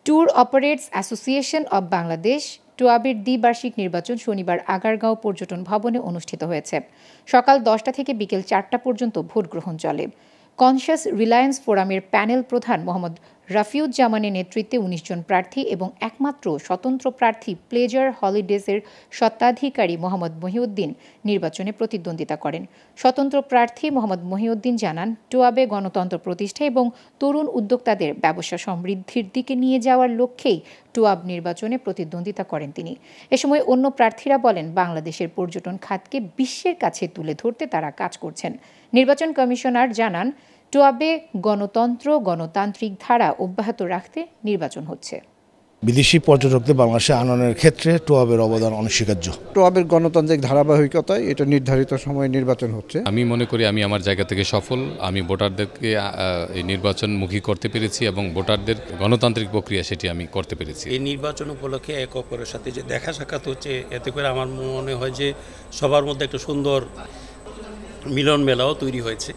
Tour operators association of Bangladesh টুয়াবের দ্বিবার্ষিক নির্বাচন শনিবার আগারগাঁও পর্যটন ভবনে অনুষ্ঠিত হয়েছে। সকাল ১০টা থেকে বিকেল ৪টা পর্যন্ত ভোট গ্রহণ চলে। কনশাস রিলায়েন্স ফোরামের প্যানেল প্রধান মোহাম্মদ রাফিউজ্জামানের নেতৃত্বে ১৯ জন প্রার্থী এবং একমাত্র স্বতন্ত্র প্রার্থী প্লেজার হলিডেজের স্বত্বাধিকারী মোহাম্মদ মহিউদ্দিন নির্বাচনে প্রতিদ্বন্দ্বিতা করেন। স্বতন্ত্র প্রার্থী মোহাম্মদ মহিউদ্দিন জানান, টুয়াবে গণতন্ত্র প্রতিষ্ঠা এবং তরুণ উদ্যোক্তাদের ব্যবসা সমৃদ্ধির দিকে নিয়ে যাওয়ার লক্ষ্যেই টুয়াব নির্বাচনে প্রতিদ্বন্দ্বিতা করেন তিনি। এ সময় অন্য প্রার্থীরা বলেন, বাংলাদেশের পর্যটন খাতকে বিশ্বের কাছে তুলে ধরতে তারা কাজ করছেন। নির্বাচন কমিশনার জানান, টুয়াবে গণতান্ত্রিক ধারা অব্যাহত রাখতে নির্বাচন হচ্ছে। বিদেশি পর্যটকদের বাংলাদেশে আনয়নের ক্ষেত্রে টুয়াবের অবদান অনস্বীকার্য। টুয়াবের গণতান্ত্রিক ধারাবাহিকতায় এটা নির্ধারিত সময়ে নির্বাচন হচ্ছে। আমি মনে করি আমি আমার জায়গা থেকে সফল। আমি ভোটারদেরকে এই নির্বাচনমুখী করতে পেরেছি এবং ভোটারদের গণতান্ত্রিক প্রক্রিয়া সেটি আমি করতে পেরেছি। এই নির্বাচন উপলক্ষে এক অপরের সাথে যে দেখা সাক্ষাৎ হচ্ছে, এতে করে আমার মনে হয় যে সবার মধ্যে একটা সুন্দর মিলন মেলাও তৈরি হয়েছে।